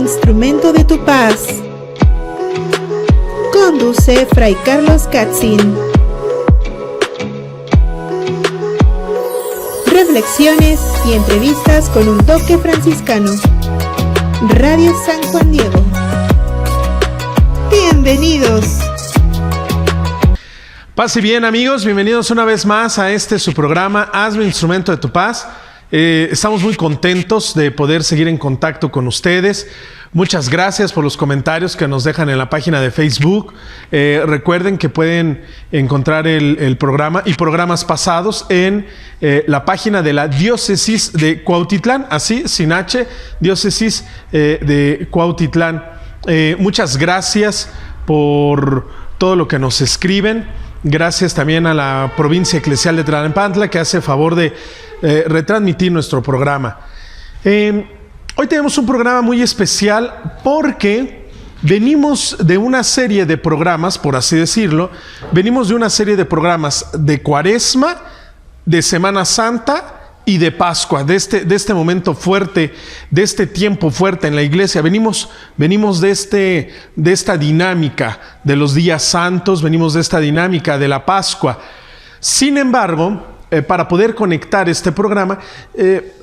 instrumento de tu paz. Conduce Fray Carlos Katzin. Reflexiones y entrevistas con un toque franciscano. Radio San Juan Diego. Bienvenidos. Paz y bien, amigos, bienvenidos una vez más a su programa Hazme Instrumento de tu Paz. Estamos muy contentos de poder seguir en contacto con ustedes. Muchas gracias por los comentarios que nos dejan en la página de Facebook. Recuerden que pueden encontrar el programa y programas pasados en la página de la Diócesis de Cuautitlán, así, sin H, Diócesis de Cuautitlán. Muchas gracias por todo lo que nos escriben. Gracias también a la provincia eclesial de Tlalnepantla, que hace favor de retransmitir nuestro programa. Hoy tenemos un programa muy especial porque venimos de una serie de programas, por así decirlo, venimos de una serie de programas de Cuaresma, de Semana Santa y de Pascua, de este momento fuerte, de este tiempo fuerte en la iglesia. Venimos de esta dinámica de los días santos, venimos de esta dinámica de la Pascua. Sin embargo, para poder conectar este programa,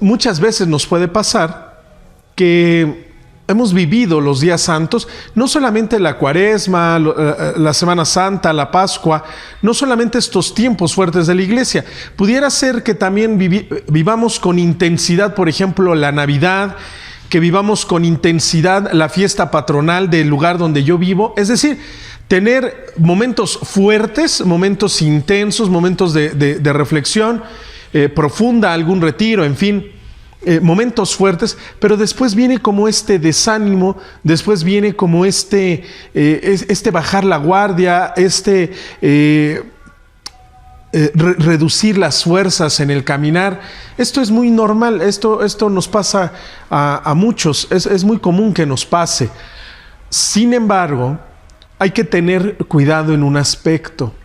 muchas veces nos puede pasar que hemos vivido los días santos, no solamente la Cuaresma, la Semana Santa, la Pascua, no solamente estos tiempos fuertes de la iglesia. Pudiera ser que también vivamos con intensidad, por ejemplo, la Navidad, que vivamos con intensidad la fiesta patronal del lugar donde yo vivo. Es decir, tener momentos fuertes, momentos intensos, momentos de reflexión profunda, algún retiro, en fin. Momentos fuertes, pero después viene como desánimo, después viene como bajar la guardia, reducir las fuerzas en el caminar. Esto es muy normal, esto nos pasa a muchos, es muy común que nos pase. Sin embargo, hay que tener cuidado en un aspecto.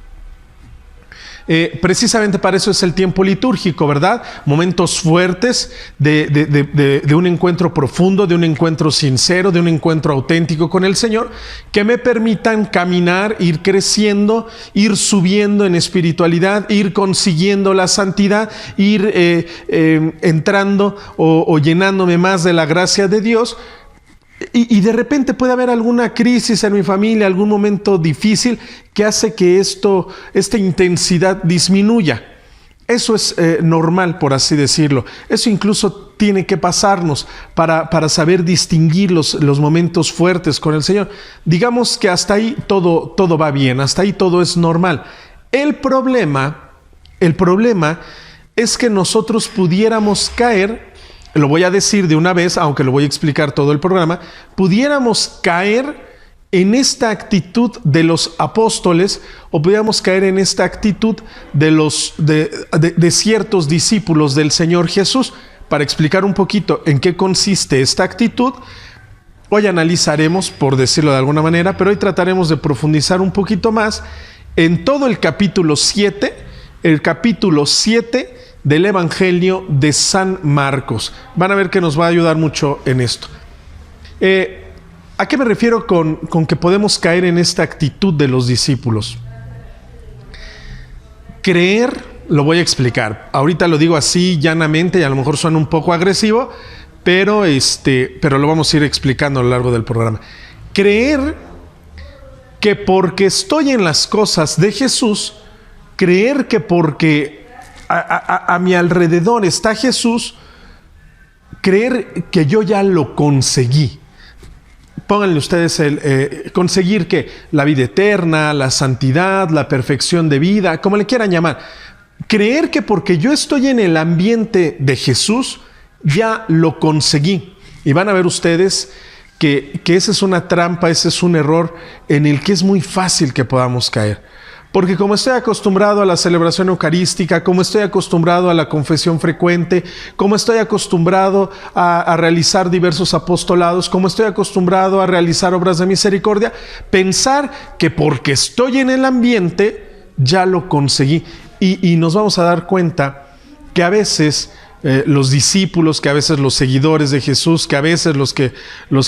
Precisamente para eso es el tiempo litúrgico, ¿verdad? Momentos fuertes de un encuentro profundo, de un encuentro sincero, de un encuentro auténtico con el Señor, que me permitan caminar, ir creciendo, ir subiendo en espiritualidad, ir consiguiendo la santidad, ir entrando o llenándome más de la gracia de Dios. Y de repente puede haber alguna crisis en mi familia, algún momento difícil que hace que esta intensidad disminuya. Eso es normal, por así decirlo. Eso incluso tiene que pasarnos para saber distinguir los momentos fuertes con el Señor. Digamos que hasta ahí todo va bien, hasta ahí todo es normal. El problema es que nosotros pudiéramos caer. Lo voy a decir de una vez, aunque lo voy a explicar todo el programa, pudiéramos caer en esta actitud de los apóstoles o pudiéramos caer en esta actitud de ciertos discípulos del Señor Jesús. Para explicar un poquito en qué consiste esta actitud, hoy analizaremos, por decirlo de alguna manera, pero hoy trataremos de profundizar un poquito más en todo el capítulo 7 del Evangelio de San Marcos. Van a ver que nos va a ayudar mucho en esto. ¿A qué me refiero con que podemos caer en esta actitud de los discípulos? Creer, lo voy a explicar. Ahorita lo digo así llanamente y a lo mejor suena un poco agresivo, pero lo vamos a ir explicando a lo largo del programa. Creer que porque estoy en las cosas de Jesús, creer que porque a mi alrededor está Jesús, creer que yo ya lo conseguí. Pónganle ustedes conseguir que la vida eterna, la santidad, la perfección de vida, como le quieran llamar. Creer que porque yo estoy en el ambiente de Jesús, ya lo conseguí. Y van a ver ustedes que esa es una trampa, ese es un error en el que es muy fácil que podamos caer. Porque como estoy acostumbrado a la celebración eucarística, como estoy acostumbrado a la confesión frecuente, como estoy acostumbrado a realizar diversos apostolados, como estoy acostumbrado a realizar obras de misericordia, pensar que porque estoy en el ambiente ya lo conseguí. Y nos vamos a dar cuenta que a veces los discípulos, que a veces los seguidores de Jesús, que a veces los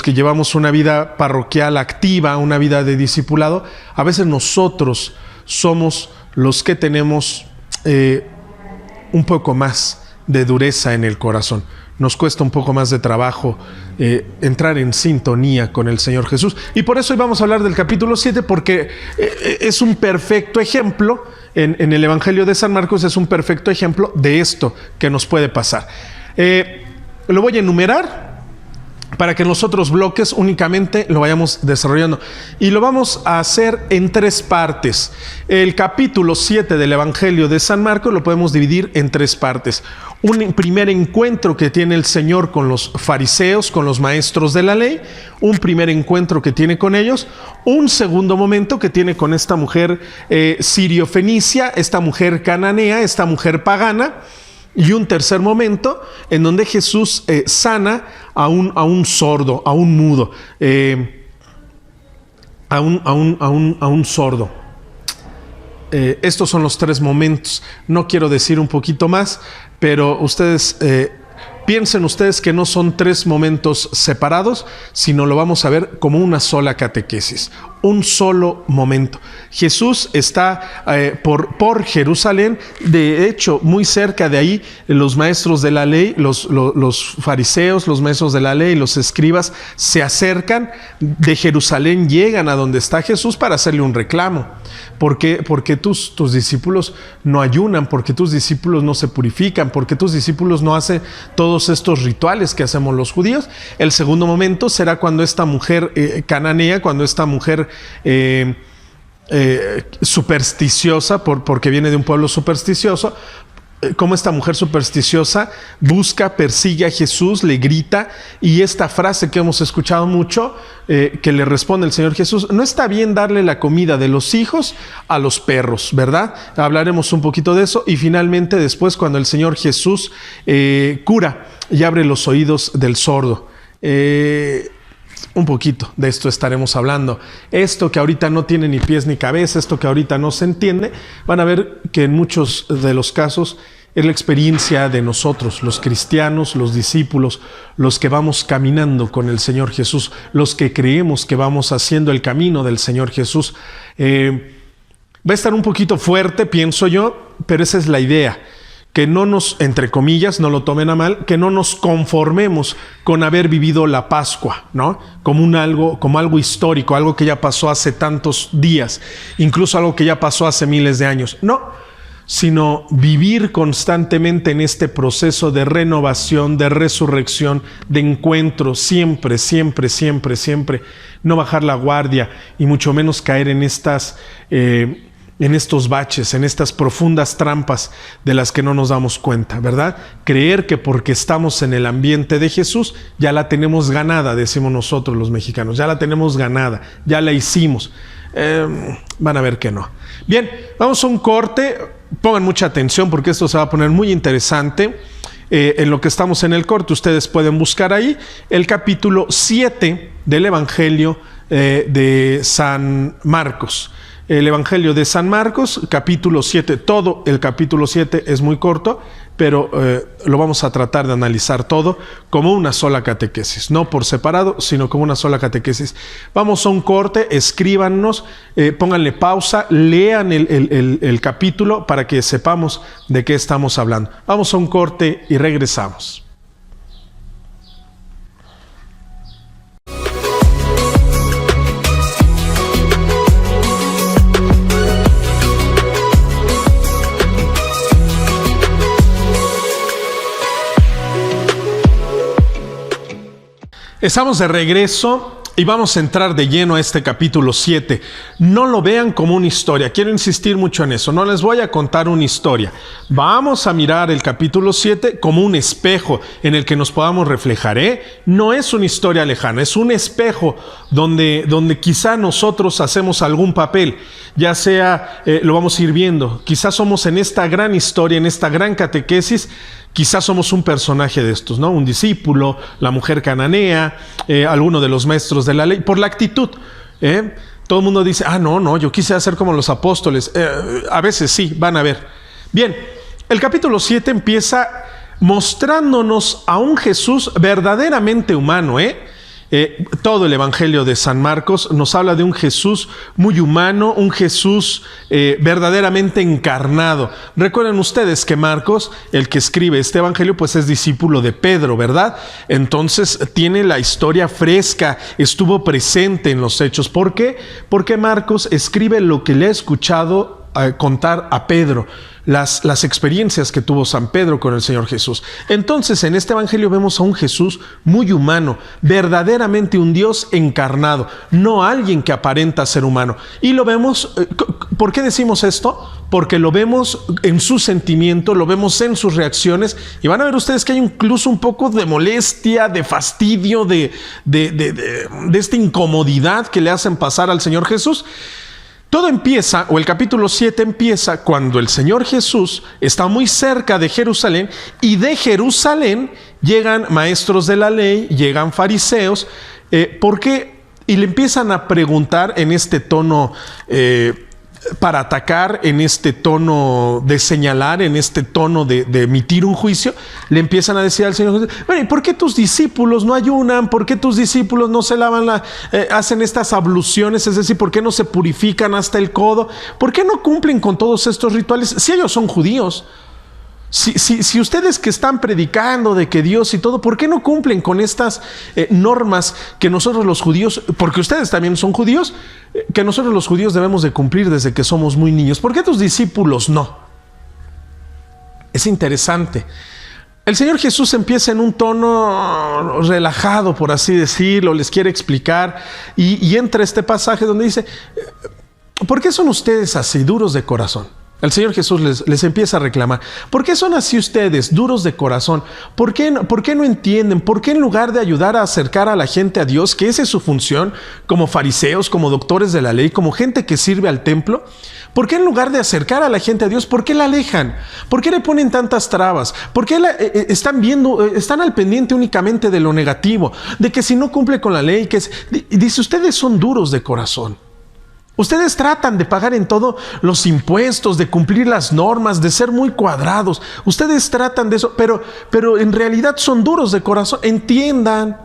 que llevamos una vida parroquial activa, una vida de discipulado, a veces nosotros somos los que tenemos un poco más de dureza en el corazón. Nos cuesta un poco más de trabajo entrar en sintonía con el Señor Jesús. Y por eso hoy vamos a hablar del capítulo 7, porque es un perfecto ejemplo, en el Evangelio de San Marcos es un perfecto ejemplo de esto que nos puede pasar. Lo voy a enumerar para que en los otros bloques únicamente lo vayamos desarrollando. Y lo vamos a hacer en 3 partes. El capítulo 7 del Evangelio de San Marcos lo podemos dividir en 3 partes. Un primer encuentro que tiene el Señor con los fariseos, con los maestros de la ley. Un primer encuentro que tiene con ellos. Un segundo momento que tiene con esta mujer sirio-fenicia, esta mujer cananea, esta mujer pagana. Y un tercer momento en donde Jesús sana a un sordo, a un mudo, a un sordo. Estos son los 3 momentos. No quiero decir un poquito más, pero ustedes piensen ustedes que no son 3 momentos separados, sino lo vamos a ver como una sola catequesis, un solo momento. Jesús está por Jerusalén. De hecho, muy cerca de ahí, los maestros de la ley, los fariseos, los maestros de la ley, los escribas, se acercan de Jerusalén, llegan a donde está Jesús para hacerle un reclamo. ¿Por qué? Porque tus discípulos no ayunan, porque tus discípulos no se purifican, porque tus discípulos no hacen todos estos rituales que hacemos los judíos. El segundo momento será cuando esta mujer cananea, cuando esta mujer supersticiosa, porque viene de un pueblo supersticioso, como esta mujer supersticiosa busca, persigue a Jesús, le grita, y esta frase que hemos escuchado mucho, que le responde el Señor Jesús: no está bien darle la comida de los hijos a los perros, ¿verdad? Hablaremos un poquito de eso. Y finalmente después, cuando el Señor Jesús cura y abre los oídos del sordo, un poquito de esto estaremos hablando. Esto que ahorita no tiene ni pies ni cabeza, esto que ahorita no se entiende, van a ver que en muchos de los casos es la experiencia de nosotros, los cristianos, los discípulos, los que vamos caminando con el Señor Jesús, los que creemos que vamos haciendo el camino del Señor Jesús. Va a estar un poquito fuerte, pienso yo, pero esa es la idea. Que no nos, entre comillas, no lo tomen a mal, que no nos conformemos con haber vivido la Pascua, ¿no? Como algo histórico, algo que ya pasó hace tantos días, incluso algo que ya pasó hace miles de años. No, sino vivir constantemente en este proceso de renovación, de resurrección, de encuentro, siempre, siempre, siempre, siempre. No bajar la guardia y mucho menos caer en en estos baches, en estas profundas trampas de las que no nos damos cuenta, ¿verdad? Creer que porque estamos en el ambiente de Jesús, ya la tenemos ganada, decimos nosotros los mexicanos, ya la tenemos ganada, ya la hicimos. Van a ver que no. Bien, vamos a un corte. Pongan mucha atención porque esto se va a poner muy interesante. En lo que estamos en el corte, ustedes pueden buscar ahí el capítulo 7 del Evangelio de San Marcos. El Evangelio de San Marcos, capítulo 7, todo el capítulo 7 es muy corto, pero lo vamos a tratar de analizar todo como una sola catequesis, no por separado, sino como una sola catequesis. Vamos a un corte, escríbanos, pónganle pausa, lean el capítulo para que sepamos de qué estamos hablando. Vamos a un corte y regresamos. Estamos de regreso y vamos a entrar de lleno a este capítulo 7. No lo vean como una historia. Quiero insistir mucho en eso. No les voy a contar una historia. Vamos a mirar el capítulo 7 como un espejo en el que nos podamos reflejar. No es una historia lejana, es un espejo donde quizá nosotros hacemos algún papel. Ya sea, lo vamos a ir viendo, quizás somos en esta gran historia, en esta gran catequesis, quizás somos un personaje de estos, ¿no? Un discípulo, la mujer cananea, alguno de los maestros de la ley, por la actitud. Todo el mundo dice, no, yo quise hacer como los apóstoles. A veces sí, van a ver. Bien, el capítulo 7 empieza mostrándonos a un Jesús verdaderamente humano, todo el Evangelio de San Marcos nos habla de un Jesús muy humano, un Jesús verdaderamente encarnado. Recuerden ustedes que Marcos, el que escribe este Evangelio, pues es discípulo de Pedro, ¿verdad? Entonces tiene la historia fresca, estuvo presente en los hechos. ¿Por qué? Porque Marcos escribe lo que le ha escuchado contar a Pedro, las experiencias que tuvo San Pedro con el Señor Jesús. Entonces, en este Evangelio vemos a un Jesús muy humano, verdaderamente un Dios encarnado, no alguien que aparenta ser humano. Y lo vemos, ¿por qué decimos esto? Porque lo vemos en su sentimiento, lo vemos en sus reacciones, y van a ver ustedes que hay incluso un poco de molestia, de fastidio, de esta incomodidad que le hacen pasar al Señor Jesús. Todo empieza, o el capítulo 7 empieza cuando el Señor Jesús está muy cerca de Jerusalén, y de Jerusalén llegan maestros de la ley, llegan fariseos, ¿por qué? Y le empiezan a preguntar en este tono para atacar, en este tono de señalar, en este tono de emitir un juicio. Le empiezan a decir al Señor Jesús: bueno, ¿y por qué tus discípulos no ayunan? ¿Por qué tus discípulos no se lavan hacen estas abluciones? Es decir, ¿por qué no se purifican hasta el codo? ¿Por qué no cumplen con todos estos rituales? Si ellos son judíos. Si ustedes que están predicando de que Dios y todo, ¿por qué no cumplen con estas normas que nosotros los judíos, porque ustedes también son judíos, que nosotros los judíos debemos de cumplir desde que somos muy niños? ¿Por qué tus discípulos no? Es interesante. El Señor Jesús empieza en un tono relajado, por así decirlo, les quiere explicar, y entra este pasaje donde dice: ¿por qué son ustedes así, duros de corazón? El Señor Jesús les empieza a reclamar: ¿por qué son así ustedes, duros de corazón? ¿Por qué no entienden? ¿Por qué en lugar de ayudar a acercar a la gente a Dios, que esa es su función, como fariseos, como doctores de la ley, como gente que sirve al templo, ¿por qué en lugar de acercar a la gente a Dios, por qué la alejan? ¿Por qué le ponen tantas trabas? ¿Por qué están al pendiente únicamente de lo negativo, de que si no cumple con la ley, dice, ustedes son duros de corazón? Ustedes tratan de pagar en todo los impuestos, de cumplir las normas, de ser muy cuadrados. Ustedes tratan de eso, pero en realidad son duros de corazón. Entiendan,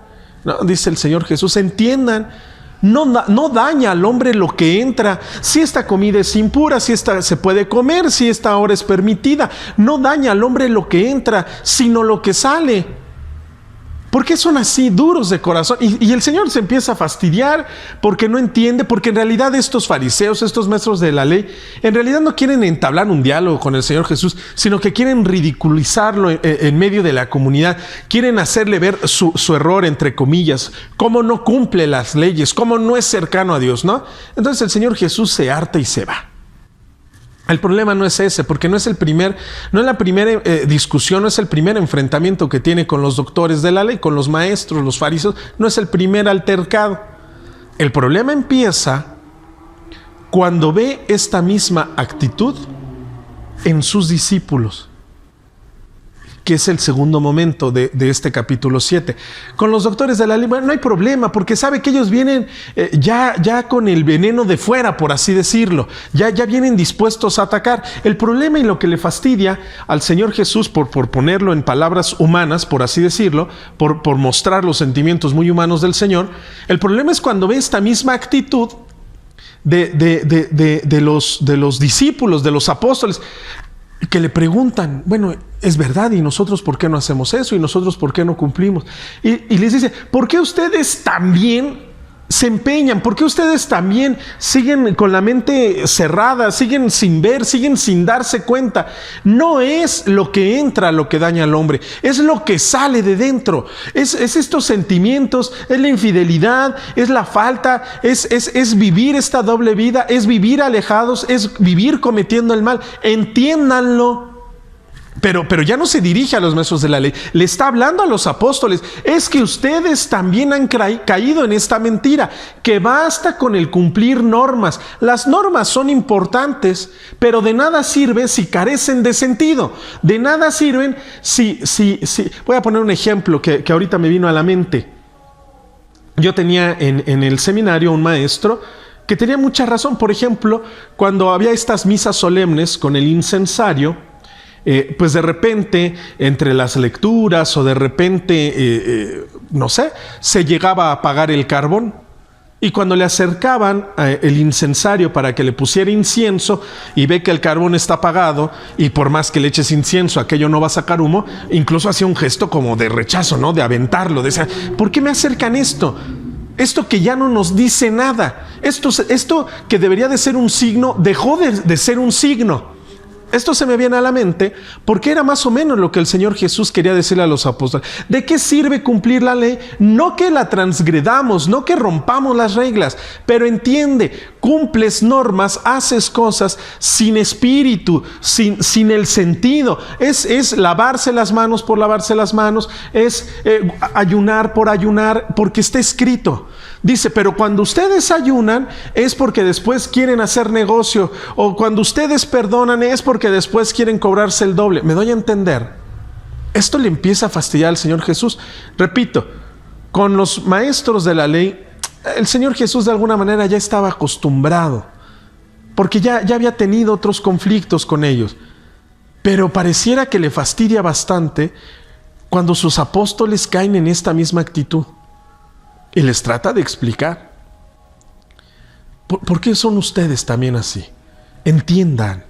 ¿no? Dice el Señor Jesús, entiendan. No daña al hombre lo que entra. Si esta comida es impura, si esta se puede comer, si esta hora es permitida. No daña al hombre lo que entra, sino lo que sale. ¿Por qué son así, duros de corazón? Y el Señor se empieza a fastidiar porque no entiende, porque en realidad estos fariseos, estos maestros de la ley, en realidad no quieren entablar un diálogo con el Señor Jesús, sino que quieren ridiculizarlo en medio de la comunidad, quieren hacerle ver su error, entre comillas, cómo no cumple las leyes, cómo no es cercano a Dios, ¿no? Entonces el Señor Jesús se harta y se va. El problema no es ese, porque no es la primera discusión, no es el primer enfrentamiento que tiene con los doctores de la ley, con los maestros, los fariseos, no es el primer altercado. El problema empieza cuando ve esta misma actitud en sus discípulos, que es el segundo momento de este capítulo 7. Con los doctores de la ley, bueno, no hay problema, porque sabe que ellos vienen ya con el veneno de fuera, por así decirlo. Ya vienen dispuestos a atacar. El problema y lo que le fastidia al Señor Jesús, por ponerlo en palabras humanas, por así decirlo, por mostrar los sentimientos muy humanos del Señor, el problema es cuando ve esta misma actitud de los discípulos, de los apóstoles, que le preguntan, bueno, es verdad, ¿y nosotros por qué no hacemos eso? ¿Y nosotros por qué no cumplimos? Y les dice, ¿por qué ustedes también se empeñan? ¿Por qué ustedes también siguen con la mente cerrada, siguen sin ver, siguen sin darse cuenta? No es lo que entra lo que daña al hombre, es lo que sale de dentro. Es estos sentimientos, es la infidelidad, es la falta, es vivir esta doble vida, es vivir alejados, es vivir cometiendo el mal. Entiéndanlo. Pero ya no se dirige a los maestros de la ley, le está hablando a los apóstoles. Es que ustedes también han caído en esta mentira, que basta con el cumplir normas. Las normas son importantes, pero de nada sirve si carecen de sentido. De nada sirven si voy a poner un ejemplo que ahorita me vino a la mente. Yo tenía en el seminario un maestro que tenía mucha razón. Por ejemplo, cuando había estas misas solemnes con el incensario, pues de repente entre las lecturas o de repente, no sé, se llegaba a apagar el carbón. Y cuando le acercaban el incensario para que le pusiera incienso y ve que el carbón está apagado y por más que le eches incienso aquello no va a sacar humo, incluso hacía un gesto como de rechazo, ¿no? De aventarlo, decía, ¿por qué me acercan esto? Esto que ya no nos dice nada, esto que debería de ser un signo, dejó de ser un signo. Esto se me viene a la mente porque era más o menos lo que el Señor Jesús quería decirle a los apóstoles. ¿De qué sirve cumplir la ley? No que la transgredamos, no que rompamos las reglas, pero entiende, cumples normas, haces cosas sin espíritu, sin el sentido. Es lavarse las manos por lavarse las manos, es ayunar por ayunar, porque está escrito. Dice, pero cuando ustedes ayunan es porque después quieren hacer negocio, o cuando ustedes perdonan es porque después quieren cobrarse el doble. ¿Me doy a entender? Esto le empieza a fastidiar al Señor Jesús. Repito, con los maestros de la ley, el Señor Jesús de alguna manera ya estaba acostumbrado, porque ya había tenido otros conflictos con ellos. Pero pareciera que le fastidia bastante cuando sus apóstoles caen en esta misma actitud. Y les trata de explicar. ¿Por qué son ustedes también así? Entiendan,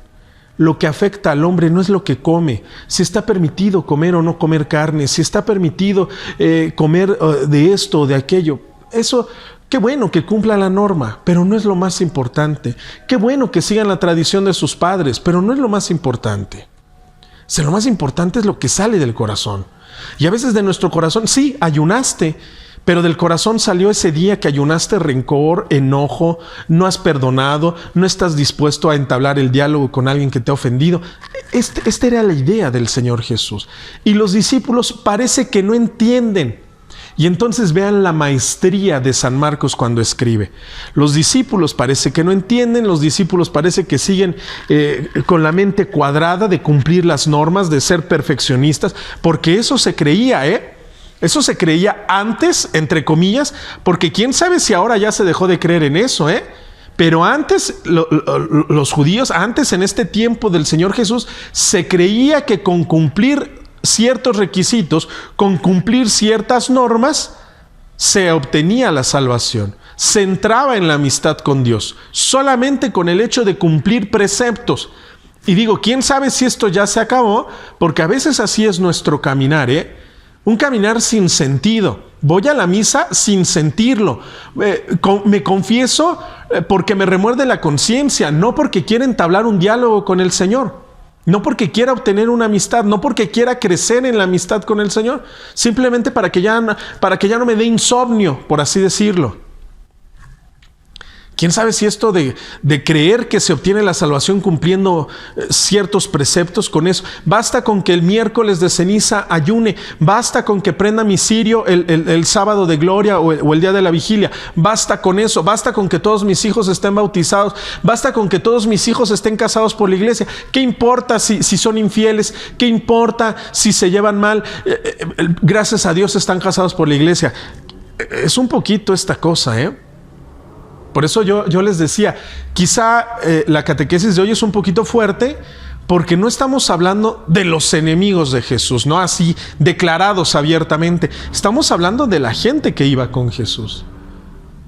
lo que afecta al hombre no es lo que come, si está permitido comer o no comer carne, si está permitido comer de esto o de aquello. Eso, qué bueno que cumpla la norma, pero no es lo más importante. Qué bueno que sigan la tradición de sus padres, pero no es lo más importante. O sea, lo más importante es lo que sale del corazón. Y a veces de nuestro corazón, sí, ayunaste, pero del corazón salió ese día que ayunaste rencor, enojo, no has perdonado, no estás dispuesto a entablar el diálogo con alguien que te ha ofendido. Esta era la idea del Señor Jesús. Y los discípulos parece que no entienden. Y entonces vean la maestría de San Marcos cuando escribe. Los discípulos parece que no entienden, los discípulos parece que siguen con la mente cuadrada de cumplir las normas, de ser perfeccionistas, porque eso se creía, Eso se creía antes, entre comillas, porque quién sabe si ahora ya se dejó de creer en eso, Pero antes, los judíos, antes en este tiempo del Señor Jesús, se creía que con cumplir ciertos requisitos, con cumplir ciertas normas, se obtenía la salvación. Se entraba en la amistad con Dios, solamente con el hecho de cumplir preceptos. Y digo, quién sabe si esto ya se acabó, porque a veces así es nuestro caminar, Un caminar sin sentido. Voy a la misa sin sentirlo. Me confieso porque me remuerde la conciencia, no porque quiera entablar un diálogo con el Señor, no porque quiera obtener una amistad, no porque quiera crecer en la amistad con el Señor, simplemente para que ya no me dé insomnio, por así decirlo. ¿Quién sabe si esto de creer que se obtiene la salvación cumpliendo ciertos preceptos con eso? Basta con que el miércoles de ceniza ayune, basta con que prenda mi cirio el sábado de gloria o el día de la vigilia, basta con eso, basta con que todos mis hijos estén bautizados, basta con que todos mis hijos estén casados por la iglesia. ¿Qué importa si son infieles? ¿Qué importa si se llevan mal? Gracias a Dios están casados por la iglesia. Es un poquito esta cosa, Por eso yo les decía, quizá la catequesis de hoy es un poquito fuerte, porque no estamos hablando de los enemigos de Jesús, no así declarados abiertamente. Estamos hablando de la gente que iba con Jesús.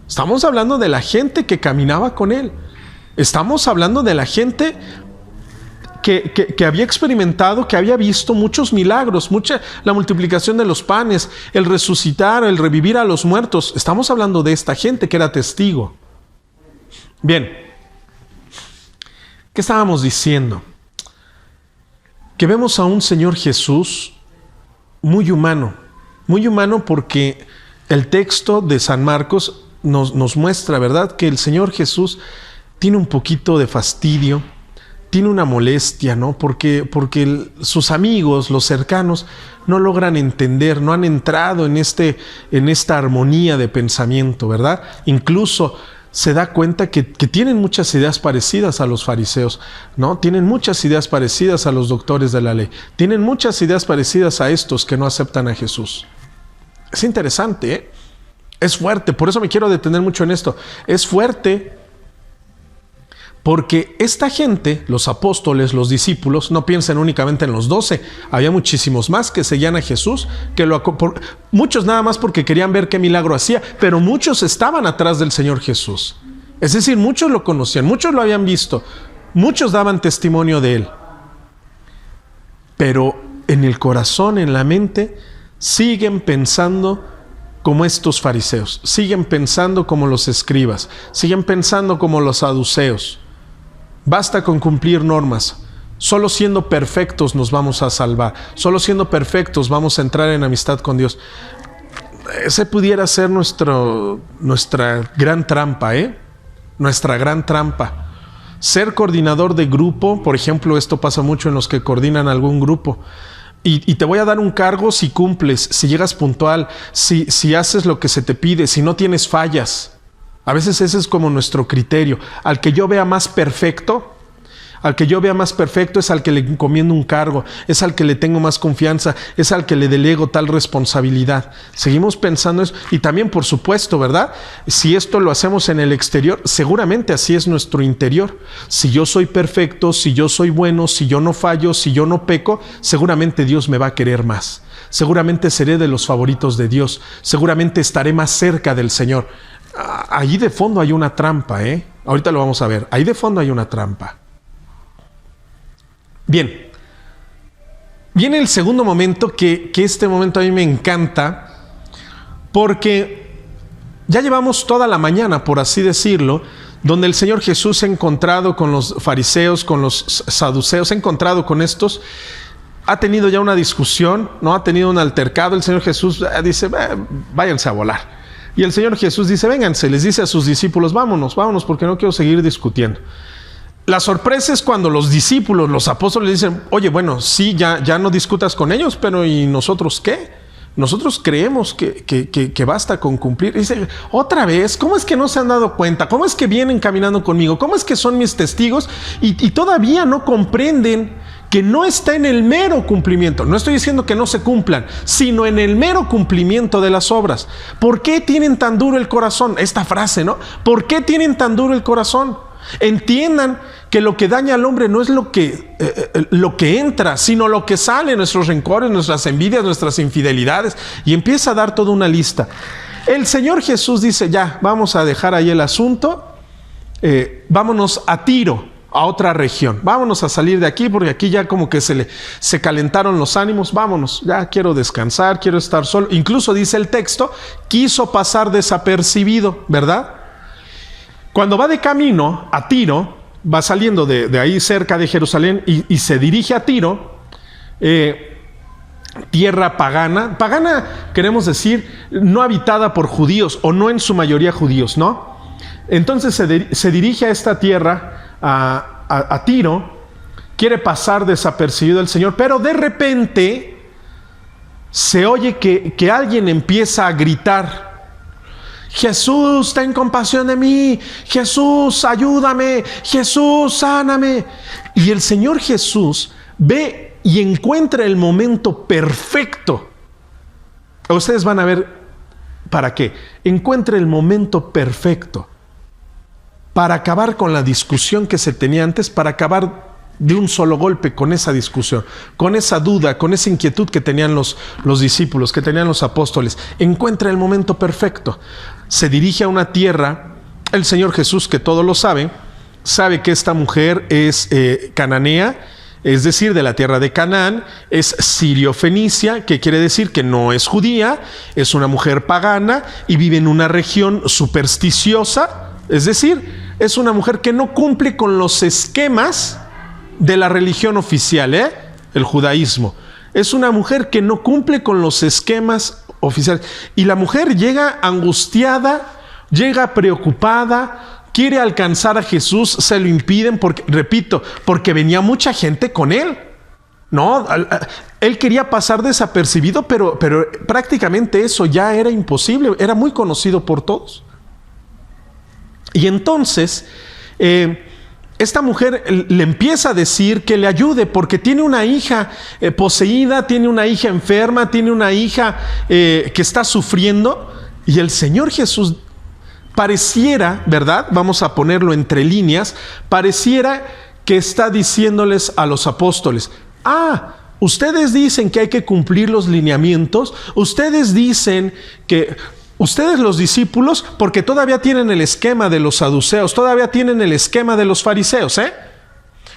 Estamos hablando de la gente que caminaba con Él. Estamos hablando de la gente que había experimentado, que había visto muchos milagros, la multiplicación de los panes, el resucitar, el revivir a los muertos. Estamos hablando de esta gente que era testigo. Bien, ¿qué estábamos diciendo? Que vemos a un Señor Jesús muy humano porque el texto de San Marcos nos muestra, ¿verdad?, que el Señor Jesús tiene un poquito de fastidio, tiene una molestia, ¿no? Porque sus amigos, los cercanos, no logran entender, no han entrado en esta armonía de pensamiento, ¿verdad? Incluso se da cuenta que tienen muchas ideas parecidas a los fariseos, ¿no? Tienen muchas ideas parecidas a los doctores de la ley. Tienen muchas ideas parecidas a estos que no aceptan a Jesús. Es interesante, Es fuerte, por eso me quiero detener mucho en esto. Es fuerte Porque esta gente, los apóstoles, los discípulos, no piensen únicamente en los 12, había muchísimos más que seguían a Jesús, muchos nada más porque querían ver qué milagro hacía, pero muchos estaban atrás del Señor Jesús. Es decir, muchos lo conocían, muchos lo habían visto, muchos daban testimonio de él. Pero en el corazón, en la mente, siguen pensando como estos fariseos, siguen pensando como los escribas, siguen pensando como los saduceos. Basta con cumplir normas. Solo siendo perfectos nos vamos a salvar. Solo siendo perfectos vamos a entrar en amistad con Dios. Ese pudiera ser nuestra gran trampa, Nuestra gran trampa. Ser coordinador de grupo, por ejemplo, esto pasa mucho en los que coordinan algún grupo. Y te voy a dar un cargo si cumples, si llegas puntual, si haces lo que se te pide, si no tienes fallas. A veces ese es como nuestro criterio. Al que yo vea más perfecto es al que le encomiendo un cargo, es al que le tengo más confianza, es al que le delego tal responsabilidad. Seguimos pensando eso. Y también, por supuesto, ¿verdad? Si esto lo hacemos en el exterior, seguramente así es nuestro interior. Si yo soy perfecto, si yo soy bueno, si yo no fallo, si yo no peco, seguramente Dios me va a querer más. Seguramente seré de los favoritos de Dios. Seguramente estaré más cerca del Señor. Ahí de fondo hay una trampa, Ahorita lo vamos a ver. Ahí de fondo hay una trampa. Bien. Viene el segundo momento, que este momento a mí me encanta, porque ya llevamos toda la mañana, por así decirlo, donde el Señor Jesús se ha encontrado con los fariseos, con los saduceos, se ha encontrado con estos, ha tenido ya una discusión, ¿no? Ha tenido un altercado. El Señor Jesús dice, váyanse a volar. Y el Señor Jesús dice, vénganse, les dice a sus discípulos, vámonos, porque no quiero seguir discutiendo. La sorpresa es cuando los discípulos, los apóstoles dicen, oye, bueno, sí, ya no discutas con ellos, pero ¿y nosotros qué? Nosotros creemos que basta con cumplir. Y dice, otra vez, ¿cómo es que no se han dado cuenta? ¿Cómo es que vienen caminando conmigo? ¿Cómo es que son mis testigos? Y todavía no comprenden que no está en el mero cumplimiento. No estoy diciendo que no se cumplan, sino en el mero cumplimiento de las obras. ¿Por qué tienen tan duro el corazón? Esta frase, ¿no? ¿Por qué tienen tan duro el corazón? Entiendan que lo que daña al hombre no es lo que entra, sino lo que sale, nuestros rencores, nuestras envidias, nuestras infidelidades. Y empieza a dar toda una lista. El Señor Jesús dice, ya, vamos a dejar ahí el asunto, vámonos a Tiro, a otra región. Vámonos a salir de aquí, porque aquí ya como que se calentaron los ánimos. Vámonos, ya quiero descansar, quiero estar solo. Incluso dice el texto, quiso pasar desapercibido, ¿verdad? Cuando va de camino a Tiro, va saliendo de ahí cerca de Jerusalén y se dirige a Tiro, tierra pagana. Pagana queremos decir no habitada por judíos, o no en su mayoría judíos, ¿no? Entonces se dirige a esta tierra, a Tiro, quiere pasar desapercibido el Señor, pero de repente se oye que alguien empieza a gritar, Jesús, ten compasión de mí, Jesús, ayúdame, Jesús, sáname. Y el Señor Jesús ve y encuentra el momento perfecto. Ustedes van a ver para qué. Encuentra el momento perfecto para acabar con la discusión que se tenía antes, para acabar de un solo golpe con esa discusión, con esa duda, con esa inquietud que tenían los discípulos, que tenían los apóstoles. Encuentra el momento perfecto. Se dirige a una tierra. El Señor Jesús, que todo lo sabe que esta mujer es cananea, es decir, de la tierra de Canaán, es sirio-fenicia, que quiere decir que no es judía, es una mujer pagana y vive en una región supersticiosa, es decir, es una mujer que no cumple con los esquemas de la religión oficial, el judaísmo. Es una mujer que no cumple con los esquemas oficiales. Y la mujer llega angustiada, llega preocupada, quiere alcanzar a Jesús, se lo impiden, porque venía mucha gente con él. No, él quería pasar desapercibido, pero prácticamente eso ya era imposible, era muy conocido por todos. Y entonces esta mujer le empieza a decir que le ayude, porque tiene una hija poseída, tiene una hija enferma, tiene una hija que está sufriendo. Y el Señor Jesús pareciera, ¿verdad? Vamos a ponerlo entre líneas, pareciera que está diciéndoles a los apóstoles: ustedes dicen que hay que cumplir los lineamientos, ustedes dicen que ustedes los discípulos, porque todavía tienen el esquema de los saduceos, todavía tienen el esquema de los fariseos,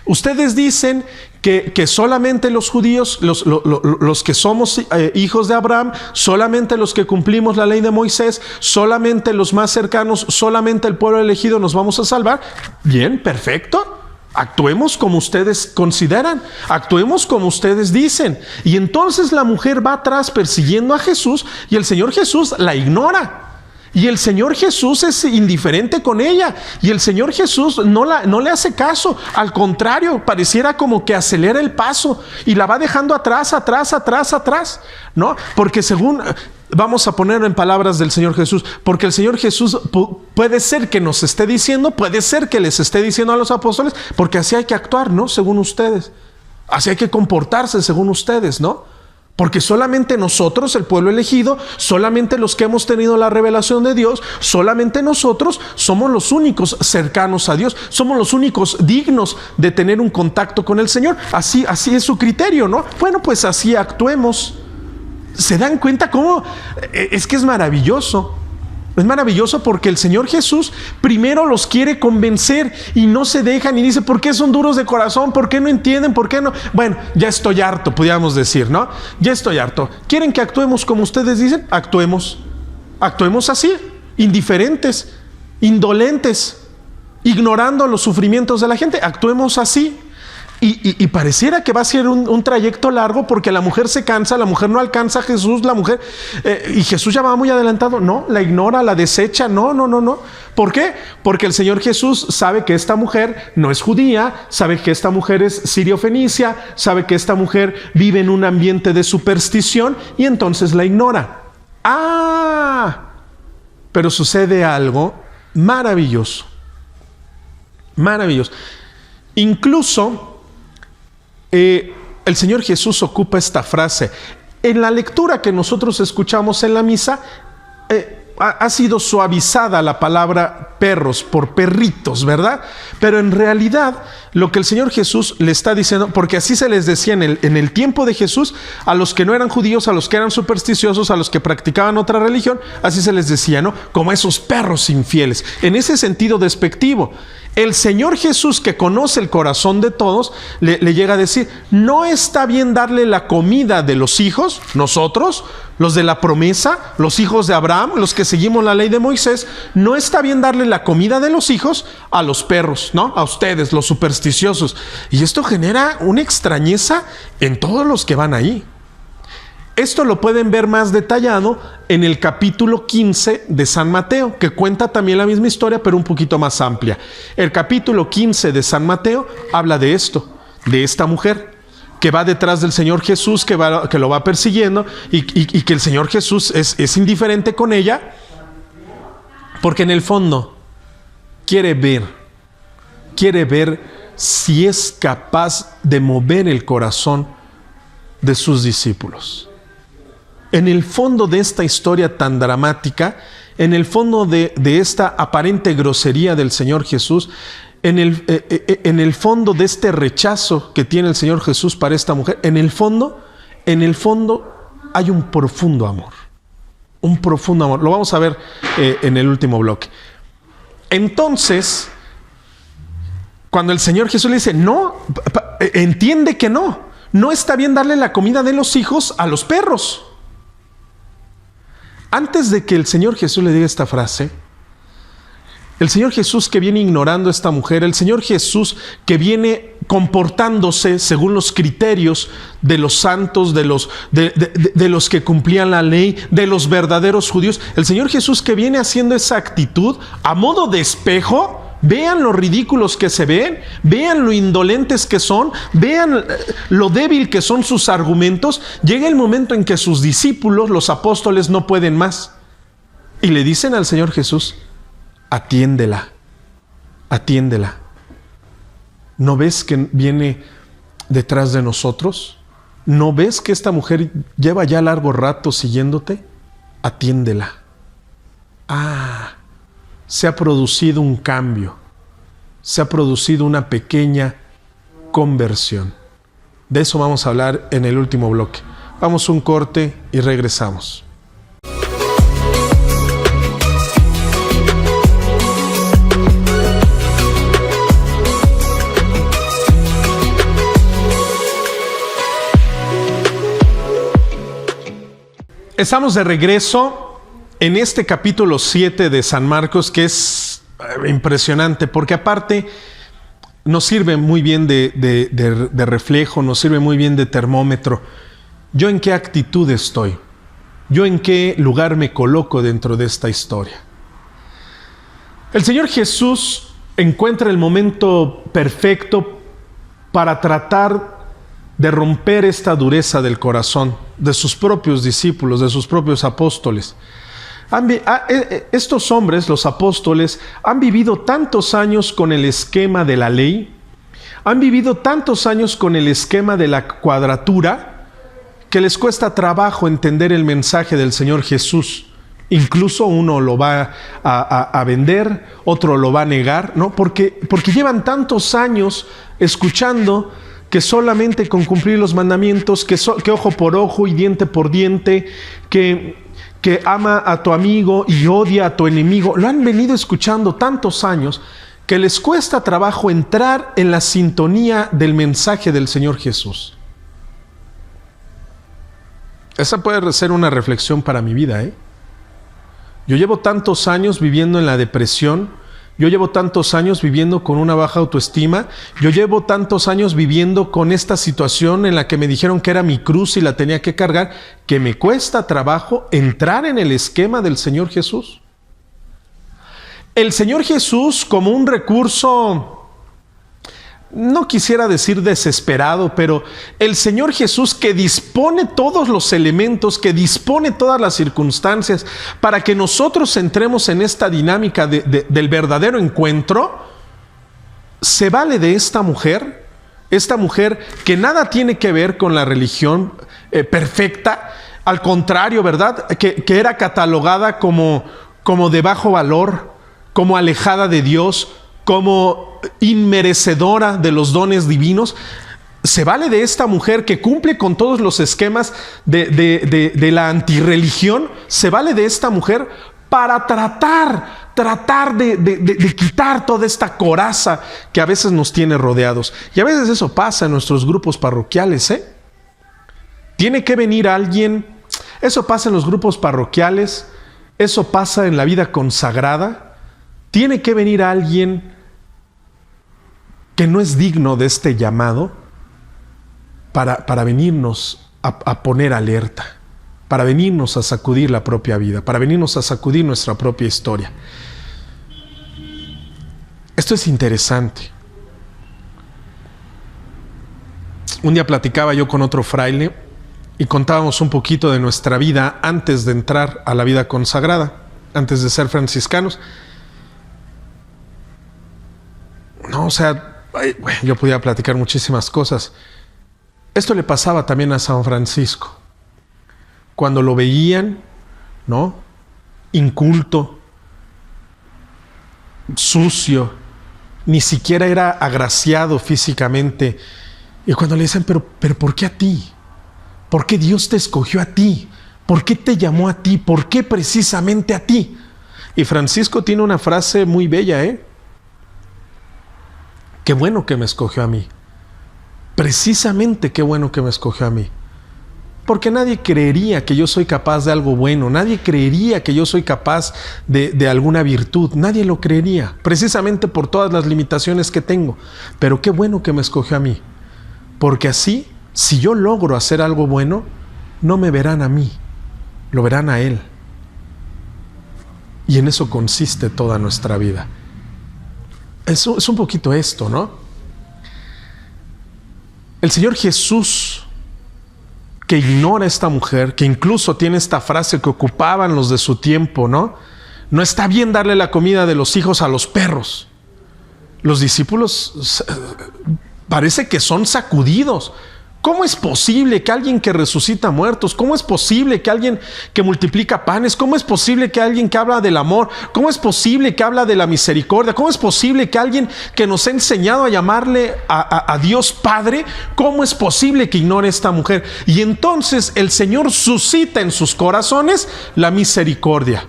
Ustedes dicen que solamente los judíos, los que somos hijos de Abraham, solamente los que cumplimos la ley de Moisés, solamente los más cercanos, solamente el pueblo elegido nos vamos a salvar. Bien, perfecto. Actuemos como ustedes consideran, actuemos como ustedes dicen. Y entonces la mujer va atrás persiguiendo a Jesús y el Señor Jesús la ignora. Y el Señor Jesús es indiferente con ella. Y el Señor Jesús no le hace caso. Al contrario, pareciera como que acelera el paso y la va dejando atrás, ¿no? Porque según, vamos a poner en palabras del Señor Jesús, porque el Señor Jesús puede ser que nos esté diciendo, puede ser que les esté diciendo a los apóstoles, porque así hay que actuar, ¿no? Según ustedes. Así hay que comportarse según ustedes, ¿no? Porque solamente nosotros, el pueblo elegido, solamente los que hemos tenido la revelación de Dios, solamente nosotros somos los únicos cercanos a Dios, somos los únicos dignos de tener un contacto con el Señor. Así es su criterio, ¿no? Bueno, pues así actuemos. ¿Se dan cuenta cómo? Es que es maravilloso. Es maravilloso porque el Señor Jesús primero los quiere convencer y no se dejan y dice: ¿por qué son duros de corazón? ¿Por qué no entienden? ¿Por qué no? Bueno, ya estoy harto, podríamos decir, ¿no? Ya estoy harto. ¿Quieren que actuemos como ustedes dicen? Actuemos. Actuemos así, indiferentes, indolentes, ignorando los sufrimientos de la gente. Actuemos así. Y pareciera que va a ser un trayecto largo porque la mujer se cansa, la mujer no alcanza a Jesús, la mujer, y Jesús ya va muy adelantado. No, la ignora, la desecha, no. ¿Por qué? Porque el Señor Jesús sabe que esta mujer no es judía, sabe que esta mujer es sirio-fenicia, sabe que esta mujer vive en un ambiente de superstición y entonces la ignora. Pero sucede algo maravilloso. Maravilloso. Incluso el Señor Jesús ocupa esta frase. En la lectura que nosotros escuchamos en la misa, ha sido suavizada la palabra perros por perritos, ¿verdad? Pero en realidad lo que el Señor Jesús le está diciendo, porque así se les decía en el tiempo de Jesús, a los que no eran judíos, a los que eran supersticiosos, a los que practicaban otra religión, así se les decía, ¿no? Como esos perros infieles, en ese sentido despectivo. El Señor Jesús, que conoce el corazón de todos, le llega a decir: no está bien darle la comida de los hijos, nosotros, los de la promesa, los hijos de Abraham, los que seguimos la ley de Moisés, no está bien darle la comida de los hijos a los perros, ¿no? A ustedes, los supersticiosos. Y esto genera una extrañeza en todos los que van ahí. Esto lo pueden ver más detallado en el capítulo 15 de San Mateo, que cuenta también la misma historia, pero un poquito más amplia. El capítulo 15 de San Mateo habla de esto, de esta mujer que va detrás del Señor Jesús, que lo va persiguiendo y que el Señor Jesús es indiferente con ella, porque en el fondo quiere ver si es capaz de mover el corazón de sus discípulos. En el fondo de esta historia tan dramática, en el fondo de esta aparente grosería del Señor Jesús, en el fondo de este rechazo que tiene el Señor Jesús para esta mujer, en el fondo hay un profundo amor. Un profundo amor. Lo vamos a ver en el último bloque. Entonces, cuando el Señor Jesús le dice: no, entiende que no está bien darle la comida de los hijos a los perros. Antes de que el Señor Jesús le diga esta frase, el Señor Jesús que viene ignorando a esta mujer, el Señor Jesús que viene comportándose según los criterios de los santos, de los que cumplían la ley, de los verdaderos judíos, el Señor Jesús que viene haciendo esa actitud a modo de espejo. Vean lo ridículos que se ven, vean lo indolentes que son, vean lo débil que son sus argumentos. Llega el momento en que sus discípulos, los apóstoles, no pueden más y le dicen al Señor Jesús: atiéndela. ¿No ves que viene detrás de nosotros? ¿No ves que esta mujer lleva ya largo rato siguiéndote? Atiéndela. se ha producido un cambio, se ha producido una pequeña conversión. De eso vamos a hablar en el último bloque. Vamos a un corte y regresamos. Estamos de regreso en este capítulo 7 de San Marcos, que es impresionante, porque aparte nos sirve muy bien de reflejo, nos sirve muy bien de termómetro. ¿Yo en qué actitud estoy? ¿Yo en qué lugar me coloco dentro de esta historia? El Señor Jesús encuentra el momento perfecto para tratar de romper esta dureza del corazón de sus propios discípulos, de sus propios apóstoles. Estos hombres, los apóstoles, han vivido tantos años con el esquema de la ley, han vivido tantos años con el esquema de la cuadratura, que les cuesta trabajo entender el mensaje del Señor Jesús. Incluso uno lo va a vender, otro lo va a negar, ¿no? Porque llevan tantos años escuchando que solamente con cumplir los mandamientos, que ojo por ojo y diente por diente, que ama a tu amigo y odia a tu enemigo. Lo han venido escuchando tantos años que les cuesta trabajo entrar en la sintonía del mensaje del Señor Jesús. Esa puede ser una reflexión para mi vida, ¿eh? Yo llevo tantos años viviendo en la depresión, yo llevo tantos años viviendo con una baja autoestima, yo llevo tantos años viviendo con esta situación en la que me dijeron que era mi cruz y la tenía que cargar, que me cuesta trabajo entrar en el esquema del Señor Jesús. El Señor Jesús, como un recurso, no quisiera decir desesperado, pero el Señor Jesús, que dispone todos los elementos, que dispone todas las circunstancias para que nosotros entremos en esta dinámica del verdadero encuentro, se vale de esta mujer que nada tiene que ver con la religión perfecta, al contrario, ¿verdad? Que era catalogada como de bajo valor, como alejada de Dios, como inmerecedora de los dones divinos. Se vale de esta mujer que cumple con todos los esquemas de la antirreligión. Se vale de esta mujer para tratar de quitar toda esta coraza que a veces nos tiene rodeados. Y a veces eso pasa en nuestros grupos parroquiales, ¿eh? Tiene que venir alguien. Eso pasa en los grupos parroquiales, eso pasa en la vida consagrada. Tiene que venir alguien que no es digno de este llamado para venirnos a poner alerta, para venirnos a sacudir la propia vida, para venirnos a sacudir nuestra propia historia. Esto es interesante. Un día platicaba yo con otro fraile y contábamos un poquito de nuestra vida antes de entrar a la vida consagrada, antes de ser franciscanos. No, o sea, yo podía platicar muchísimas cosas. Esto le pasaba también a San Francisco. Cuando lo veían, ¿no? Inculto, sucio, ni siquiera era agraciado físicamente. Y cuando le dicen, pero ¿por qué a ti? ¿Por qué Dios te escogió a ti? ¿Por qué te llamó a ti? ¿Por qué precisamente a ti? Y Francisco tiene una frase muy bella, ¿eh? Qué bueno que me escogió a mí. Precisamente qué bueno que me escogió a mí. Porque nadie creería que yo soy capaz de algo bueno. Nadie creería que yo soy capaz de alguna virtud. Nadie lo creería. Precisamente por todas las limitaciones que tengo. Pero qué bueno que me escogió a mí. Porque así, si yo logro hacer algo bueno, no me verán a mí. Lo verán a Él. Y en eso consiste toda nuestra vida. Eso es un poquito esto, ¿no? El Señor Jesús, que ignora a esta mujer, que incluso tiene esta frase que ocupaban los de su tiempo, ¿no? No está bien darle la comida de los hijos a los perros. Los discípulos parece que son sacudidos ¿Cómo es posible que alguien que resucita muertos? ¿Cómo es posible que alguien que multiplica panes? ¿Cómo es posible que alguien que habla del amor? ¿Cómo es posible que habla de la misericordia? ¿Cómo es posible que alguien que nos ha enseñado a llamarle a Dios Padre, cómo es posible que ignore a esta mujer? Y entonces el Señor suscita en sus corazones la misericordia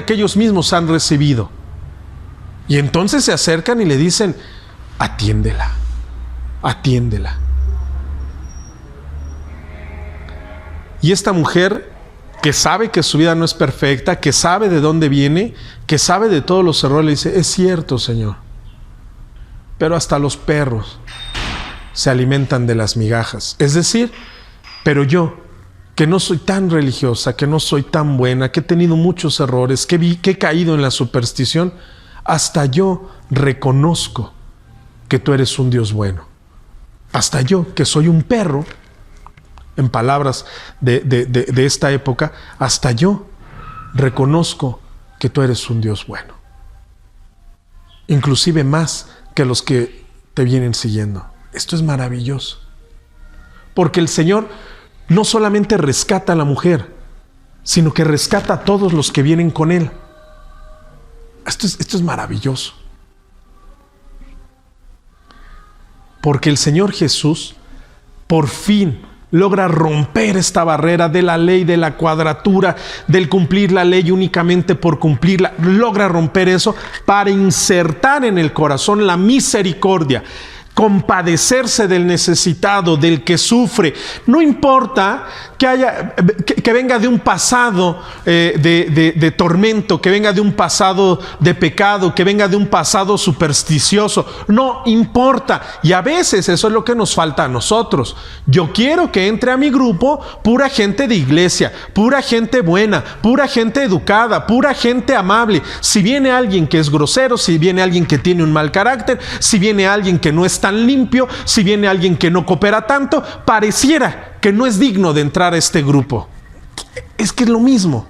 que ellos mismos han recibido. Y entonces se acercan y le dicen: atiéndela, atiéndela. Y esta mujer, que sabe que su vida no es perfecta, que sabe de dónde viene, que sabe de todos los errores, le dice: es cierto, Señor, pero hasta los perros se alimentan de las migajas. Es decir, pero yo, que no soy tan religiosa, que no soy tan buena, que he tenido muchos errores, que he caído en la superstición, hasta yo reconozco que tú eres un Dios bueno. Hasta yo, que soy un perro, en palabras de esta época, hasta yo reconozco que tú eres un Dios bueno. Inclusive más que los que te vienen siguiendo. Esto es maravilloso. Porque el Señor no solamente rescata a la mujer, sino que rescata a todos los que vienen con Él. Esto es maravilloso. Porque el Señor Jesús por fin logra romper esta barrera de la ley, de la cuadratura, del cumplir la ley únicamente por cumplirla. Logra romper eso para insertar en el corazón la misericordia, compadecerse del necesitado, del que sufre. No importa que venga de un pasado de tormento, que venga de un pasado de pecado, que venga de un pasado supersticioso. No importa. Y a veces eso es lo que nos falta a nosotros. Yo quiero que entre a mi grupo pura gente de iglesia, pura gente buena, pura gente educada, pura gente amable. Si viene alguien que es grosero, si viene alguien que tiene un mal carácter, si viene alguien que no es tan limpio, si viene alguien que no coopera tanto, pareciera que no es digno de entrar a este grupo. Es que es lo mismo.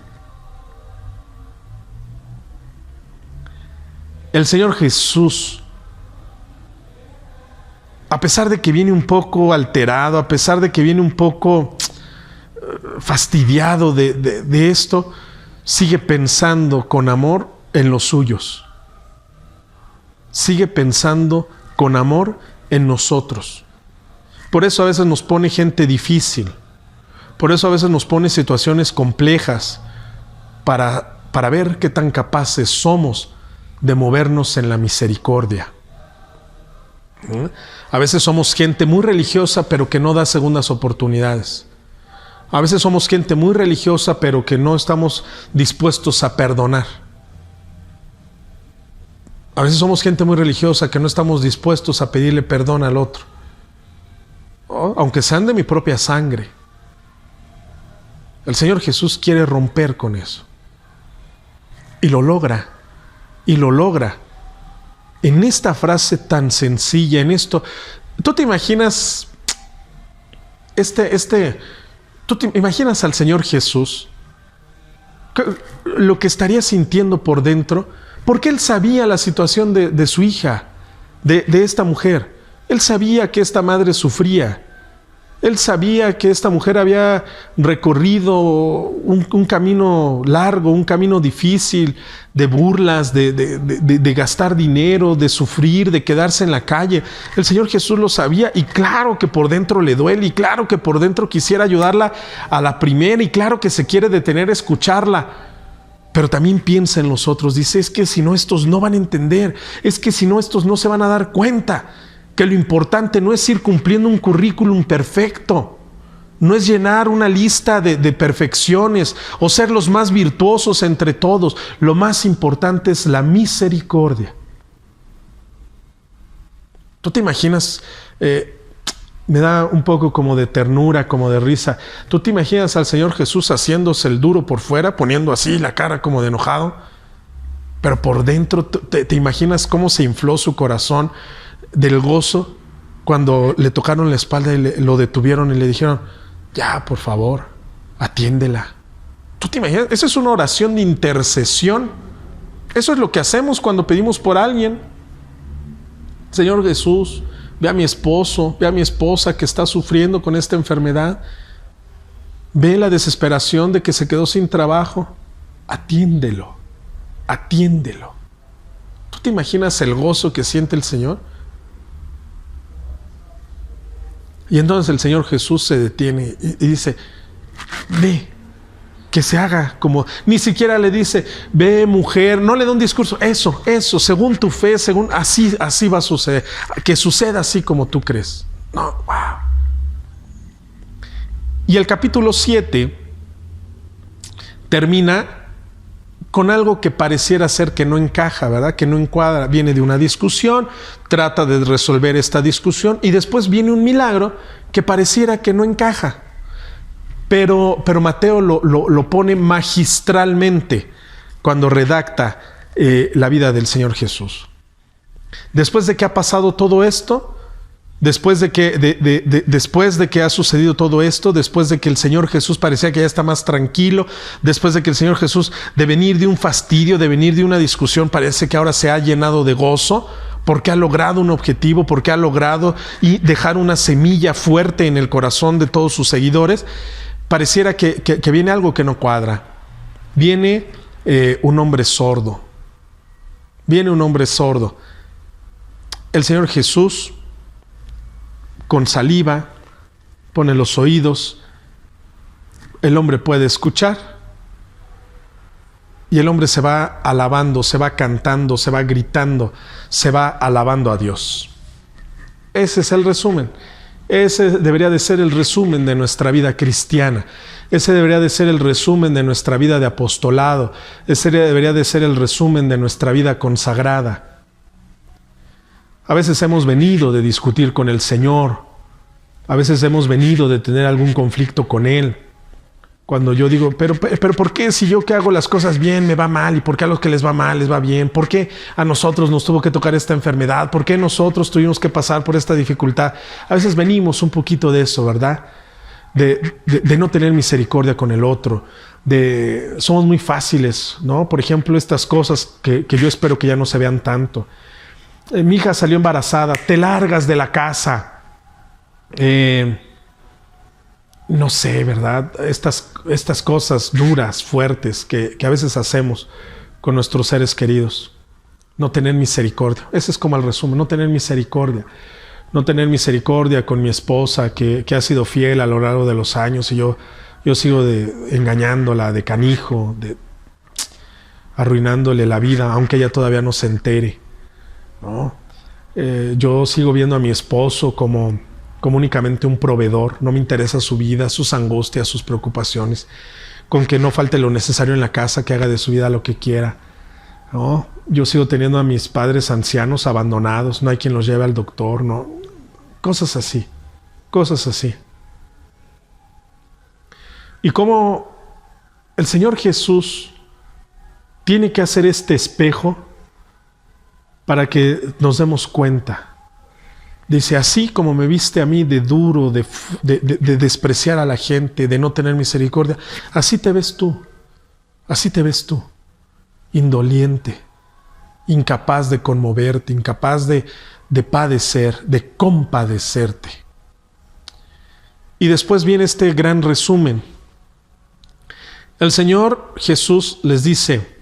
El Señor Jesús, a pesar de que viene un poco alterado, a pesar de que viene un poco fastidiado de esto, sigue pensando con amor en los suyos. Sigue pensando con amor en nosotros. Por eso a veces nos pone gente difícil. Por eso a veces nos pone situaciones complejas para ver qué tan capaces somos de movernos en la misericordia. A veces somos gente muy religiosa pero que no da segundas oportunidades. A veces somos gente muy religiosa pero que no estamos dispuestos a perdonar. A veces somos gente muy religiosa que no estamos dispuestos a pedirle perdón al otro, aunque sean de mi propia sangre. El Señor Jesús quiere romper con eso. Y lo logra. Y lo logra. En esta frase tan sencilla, en esto. ¿Tú te imaginas tú te imaginas al Señor Jesús, lo que estaría sintiendo por dentro? Porque Él sabía la situación de su hija, de esta mujer. Él sabía que esta madre sufría. Él sabía que esta mujer había recorrido un camino largo, un camino difícil, de burlas, de gastar dinero, de sufrir, de quedarse en la calle. El Señor Jesús lo sabía, y claro que por dentro le duele, y claro que por dentro quisiera ayudarla a la primera, y claro que se quiere detener a escucharla. Pero también piensa en los otros. Dice: es que si no, estos no van a entender. Es que si no, estos no se van a dar cuenta que lo importante no es ir cumpliendo un currículum perfecto, no es llenar una lista de perfecciones o ser los más virtuosos entre todos. Lo más importante es la misericordia. ¿Tú te imaginas? Me da un poco como de ternura, como de risa. ¿Tú te imaginas al Señor Jesús haciéndose el duro por fuera, poniendo así la cara como de enojado? Pero por dentro, ¿te imaginas cómo se infló su corazón del gozo cuando le tocaron la espalda y lo detuvieron y le dijeron: ya, por favor, atiéndela? ¿Tú te imaginas? Esa es una oración de intercesión. Eso es lo que hacemos cuando pedimos por alguien. Señor Jesús, ve a mi esposo, ve a mi esposa que está sufriendo con esta enfermedad, ve la desesperación de que se quedó sin trabajo. Atiéndelo, atiéndelo. ¿Tú te imaginas el gozo que siente el Señor? Y entonces el Señor Jesús se detiene y dice, ve, que se haga como, ni siquiera le dice, ve mujer, no le da un discurso, eso, según tu fe, según, así va a suceder, que suceda así como tú crees. No, wow. Y el capítulo 7 termina con algo que pareciera ser que no encaja, ¿verdad? Que no encuadra. Viene de una discusión, trata de resolver esta discusión y después viene un milagro que pareciera que no encaja. Pero Mateo lo pone magistralmente cuando redacta la vida del Señor Jesús. Después de que ha pasado todo esto, después de que ha sucedido todo esto, después de que el Señor Jesús parecía que ya está más tranquilo, después de que el Señor Jesús, de venir de un fastidio, de venir de una discusión, parece que ahora se ha llenado de gozo, porque ha logrado un objetivo, porque ha logrado y dejar una semilla fuerte en el corazón de todos sus seguidores. Pareciera que viene algo que no cuadra. Viene un hombre sordo. Viene un hombre sordo. El Señor Jesús, con saliva, pone los oídos. El hombre puede escuchar. Y el hombre se va alabando, se va cantando, se va gritando, se va alabando a Dios. Ese es el resumen. Ese debería de ser el resumen de nuestra vida cristiana. Ese debería de ser el resumen de nuestra vida de apostolado. Ese debería de ser el resumen de nuestra vida consagrada. A veces hemos venido de discutir con el Señor. A veces hemos venido de tener algún conflicto con Él. Cuando yo digo, pero ¿por qué si yo que hago las cosas bien me va mal? ¿Y por qué a los que les va mal les va bien? ¿Por qué a nosotros nos tuvo que tocar esta enfermedad? ¿Por qué nosotros tuvimos que pasar por esta dificultad? A veces venimos un poquito de eso, ¿verdad? De no tener misericordia con el otro. Somos muy fáciles, ¿no? Por ejemplo, estas cosas que yo espero que ya no se vean tanto. Mi hija salió embarazada, te largas de la casa. No sé, ¿verdad? Estas cosas duras, fuertes, que a veces hacemos con nuestros seres queridos. No tener misericordia. Ese es como el resumen, no tener misericordia. No tener misericordia con mi esposa, que ha sido fiel a lo largo de los años, y yo sigo engañándola de canijo, arruinándole la vida, aunque ella todavía no se entere, ¿no? Yo sigo viendo a mi esposo como únicamente un proveedor. No me interesa su vida, sus angustias, sus preocupaciones. Con que no falte lo necesario en la casa, que haga de su vida lo que quiera, ¿no? Yo sigo teniendo a mis padres ancianos abandonados, no hay quien los lleve al doctor, ¿no? Cosas así, cosas así. Y cómo el Señor Jesús tiene que hacer este espejo para que nos demos cuenta. Dice, así como me viste a mí de duro, de despreciar a la gente, de no tener misericordia, así te ves tú, indoliente, incapaz de conmoverte, incapaz de padecer, de compadecerte. Y después viene este gran resumen. El Señor Jesús les dice,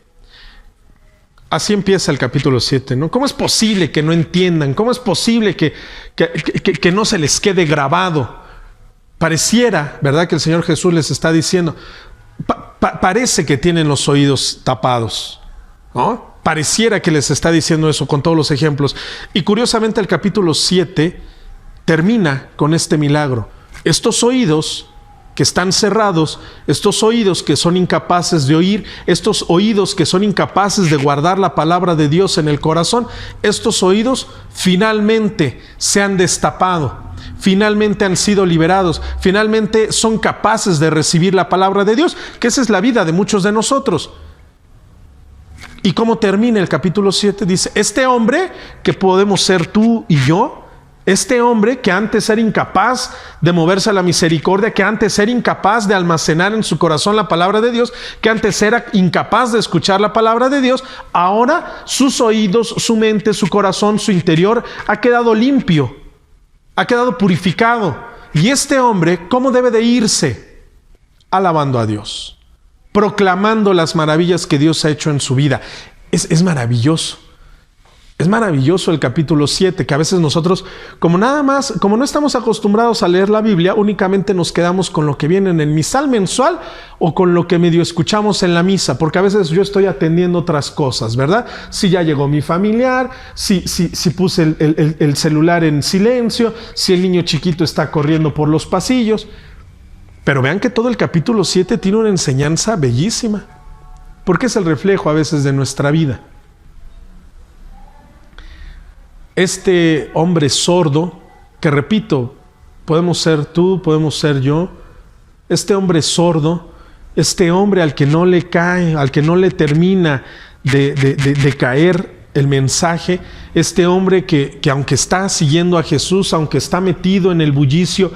así empieza el capítulo 7, ¿no? ¿Cómo es posible que no entiendan? ¿Cómo es posible que no se les quede grabado? Pareciera, ¿verdad?, que el Señor Jesús les está diciendo, parece que tienen los oídos tapados, ¿no? Pareciera que les está diciendo eso con todos los ejemplos. Y curiosamente el capítulo 7 termina con este milagro. Estos oídos que están cerrados, estos oídos que son incapaces de oír, estos oídos que son incapaces de guardar la palabra de Dios en el corazón, estos oídos finalmente se han destapado, finalmente han sido liberados, finalmente son capaces de recibir la palabra de Dios, que esa es la vida de muchos de nosotros. ¿Y cómo termina el capítulo 7? Dice, este hombre que podemos ser tú y yo, este hombre que antes era incapaz de moverse a la misericordia, que antes era incapaz de almacenar en su corazón la palabra de Dios, que antes era incapaz de escuchar la palabra de Dios, ahora sus oídos, su mente, su corazón, su interior ha quedado limpio. ha quedado purificado. Y este hombre, ¿cómo debe de irse? Alabando a Dios, proclamando las maravillas que Dios ha hecho en su vida. Es maravilloso. Es maravilloso el capítulo 7, que a veces nosotros, como no estamos acostumbrados a leer la Biblia, únicamente nos quedamos con lo que viene en el misal mensual o con lo que medio escuchamos en la misa, porque a veces yo estoy atendiendo otras cosas, ¿verdad? Si ya llegó mi familiar, si puse el celular en silencio, si el niño chiquito está corriendo por los pasillos. Pero vean que todo el capítulo 7 tiene una enseñanza bellísima, porque es el reflejo a veces de nuestra vida. Este hombre sordo, que repito, podemos ser tú, podemos ser yo, este hombre sordo, este hombre al que no le cae, al que no le termina de caer el mensaje, este hombre que aunque está siguiendo a Jesús, aunque está metido en el bullicio,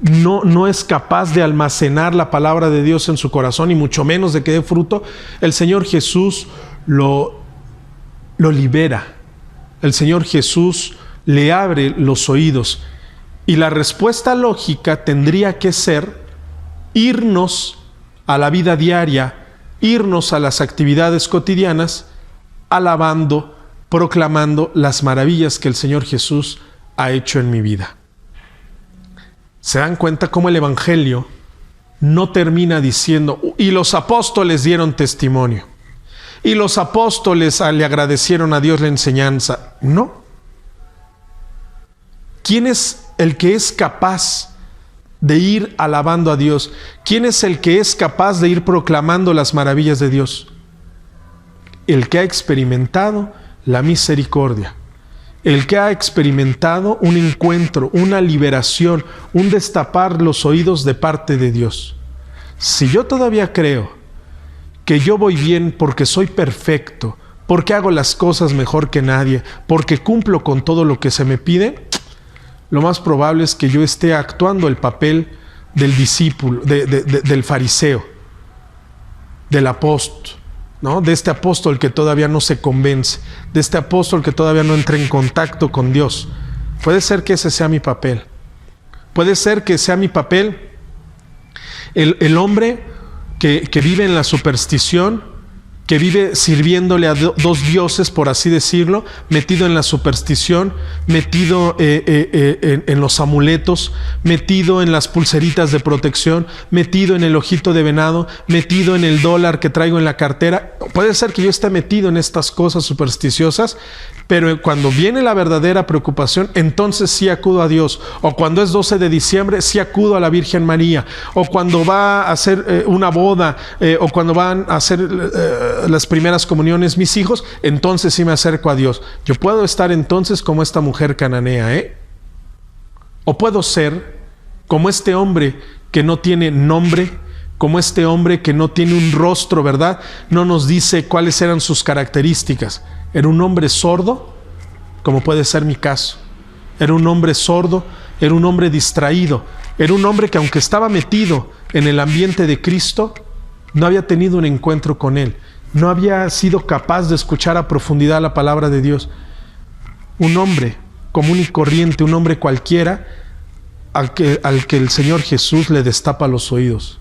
no es capaz de almacenar la palabra de Dios en su corazón y mucho menos de que dé fruto, el Señor Jesús lo libera. El Señor Jesús le abre los oídos y la respuesta lógica tendría que ser irnos a la vida diaria, irnos a las actividades cotidianas, alabando, proclamando las maravillas que el Señor Jesús ha hecho en mi vida. ¿Se dan cuenta cómo el Evangelio no termina diciendo, y los apóstoles dieron testimonio? Y los apóstoles le agradecieron a Dios la enseñanza? No. ¿Quién es el que es capaz de ir alabando a Dios? ¿Quién es el que es capaz de ir proclamando las maravillas de Dios? El que ha experimentado la misericordia. El que ha experimentado un encuentro, una liberación, un destapar los oídos de parte de Dios. Si yo todavía creo que yo voy bien porque soy perfecto, porque hago las cosas mejor que nadie, porque cumplo con todo lo que se me pide, lo más probable es que yo esté actuando el papel del discípulo, del fariseo, del apóstol, ¿no? De este apóstol que todavía no se convence, de este apóstol que todavía no entra en contacto con Dios. Puede ser que ese sea mi papel. Puede ser que sea mi papel el hombre que vive en la superstición, que vive sirviéndole a dos dioses, por así decirlo, metido en la superstición, metido en los amuletos, metido en las pulseritas de protección, metido en el ojito de venado, metido en el dólar que traigo en la cartera. Puede ser que yo esté metido en estas cosas supersticiosas, pero cuando viene la verdadera preocupación, entonces sí acudo a Dios. O cuando es 12 de diciembre, sí acudo a la Virgen María. O cuando va a hacer una boda, o cuando van a hacer las primeras comuniones mis hijos, entonces sí me acerco a Dios. Yo puedo estar entonces como esta mujer cananea, o puedo ser como este hombre que no tiene nombre, como este hombre que no tiene un rostro, ¿verdad? No nos dice cuáles eran sus características. Era un hombre sordo, como puede ser mi caso. Era un hombre sordo, era un hombre distraído, era un hombre que aunque estaba metido en el ambiente de Cristo, no había tenido un encuentro con Él. No había sido capaz de escuchar a profundidad la palabra de Dios. Un hombre común y corriente, un hombre cualquiera, al que el Señor Jesús le destapa los oídos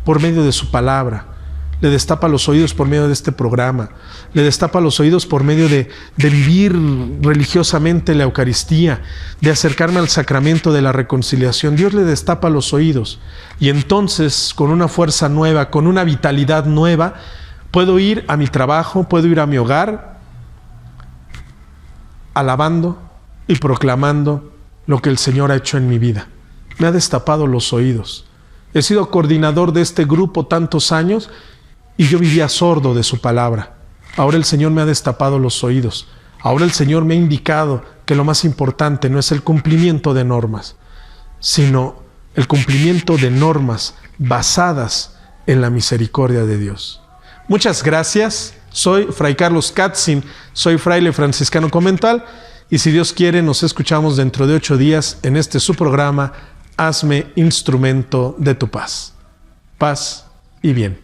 por medio de su palabra, le destapa los oídos por medio de este programa, le destapa los oídos por medio de vivir religiosamente la Eucaristía, de acercarme al sacramento de la reconciliación. Dios le destapa los oídos y entonces con una fuerza nueva, con una vitalidad nueva, puedo ir a mi trabajo, puedo ir a mi hogar, alabando y proclamando lo que el Señor ha hecho en mi vida. Me ha destapado los oídos. He sido coordinador de este grupo tantos años y yo vivía sordo de su palabra. Ahora el Señor me ha destapado los oídos. Ahora el Señor me ha indicado que lo más importante no es el cumplimiento de normas, sino el cumplimiento de normas basadas en la misericordia de Dios. Muchas gracias. Soy Fray Carlos Katzin, soy fraile franciscano conventual y si Dios quiere nos escuchamos dentro de 8 días en este su programa Hazme instrumento de tu paz. Paz y bien.